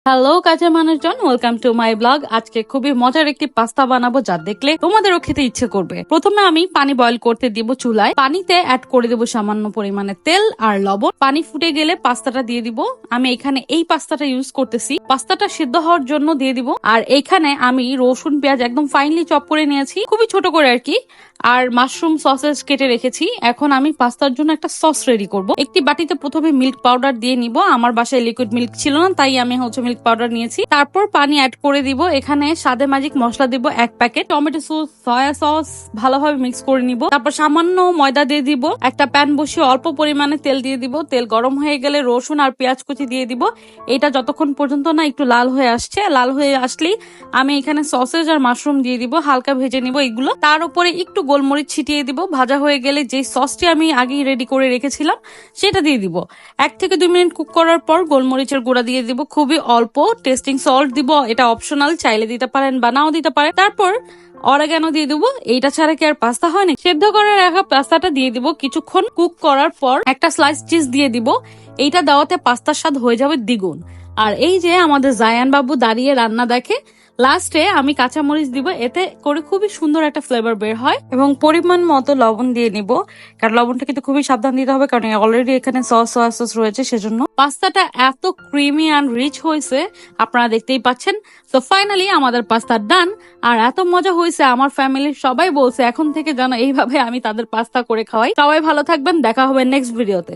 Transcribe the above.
Hello কাজের মানুষজন, welcome to my blog. আজকে খুবই মজার একটি পাস্তা বানাবো যা দেখলে তোমাদেরও খেতে ইচ্ছে করবে। প্রথমে আমি পানি বয়ল করতে দিব চুলায়। পানিতে অ্যাড করে দেবো সামান্য পরিমাণে তেল আর লবণ। পানি ফুটে গেলে পাস্তাটা দিয়ে দিব। আমি এখানে এই পাস্তাটা ইউজ করতেছি। পাস্তাটা সিদ্ধ হওয়ার জন্য দিয়ে দিব। আর এখানে আমি রসুন পেঁয়াজ একদম ফাইনলি চপ করে নিয়েছি, খুবই ছোট করে আর কি। আর মাশরুম সসেস কেটে রেখেছি। এখন আমি পাস্তার জন্য একটা সস রেডি করব। একটি বাটিতে প্রথমে মিল্ক পাউডার দিয়ে নিব। আমার বাসায় লিকুইড মিল্ক ছিল না, তাই আমি মিল্ক পাউডার নিয়েছি। তারপর পানি অ্যাড করে দিব। এখানে স্বাদে ম্যাজিক মশলা দিব 1 packet, tomato sauce, soya sauce ভালোভাবে মিক্স করে নিব। তারপর সামান্য ময়দা দিয়ে দিব। একটা প্যান বসিয়ে অল্প পরিমাণে তেল দিয়ে দিব। তেল গরম হয়ে গেলে রসুন আর পেঁয়াজ কুচি দিয়ে দিব। এটা যতক্ষণ পর্যন্ত না একটু লাল হয়ে আসছে, লাল হয়ে আসলেই আমি এখানে সসেজ আর মাশরুম দিয়ে দিব। হালকা ভেজে নিব এগুলো। তার উপরে একটু গোলমরিচ ছিটিয়ে দিব। ভাজা হয়ে গেলে যে সসটি আমি আগেই রেডি করে রেখেছিলাম সেটা দিয়ে দিব। 1 থেকে 2 মিনিট কুক করার পর গোলমরিচের গুঁড়া দিয়ে দিব, খুবই অল্প। টেস্টিং সল্ট দিব, এটা অপশনাল, চাইলে দিতে পারেন বা নাও দিতে পারেন। তারপর অরেগানো দিয়ে দিব। এইটা ছাড়া কি আর পাস্তা হয় না? সেদ্ধ করে রাখা পাস্তাটা দিয়ে দিব। কিছুক্ষণ কুক করার পর একটা স্লাইস চিজ দিয়ে দিব। এইটা দেওয়াতে পাস্তার স্বাদ হয়ে যাবে দ্বিগুণ। আর এই যে আমাদের জায়ান বাবু দাঁড়িয়ে রান্না দেখে, লাস্টে আমি কাঁচামরিচ দিব, এতে করে খুবই সুন্দর একটা ফ্লেভার বের হয়। এবং পরিমাণ মতো লবণ দিয়ে নিব, কারণ লবণটা কিন্তু খুবই সাবধান দিতে হবে, কারণ অলরেডি এখানে সয়া সস রয়েছে, সেজন্য। পাস্তাটা এত ক্রিমি অ্যান্ড রিচ হয়েছে, আপনারা দেখতেই পাচ্ছেন। তো ফাইনালি আমাদের পাস্তা ডান। আর এত মজা হয়েছে, আমার ফ্যামিলির সবাই বলছে এখন থেকে যেন এইভাবে আমি তাদের পাস্তা করে খাওয়াই। সবাই ভালো থাকবেন, দেখা হবে নেক্সট ভিডিওতে।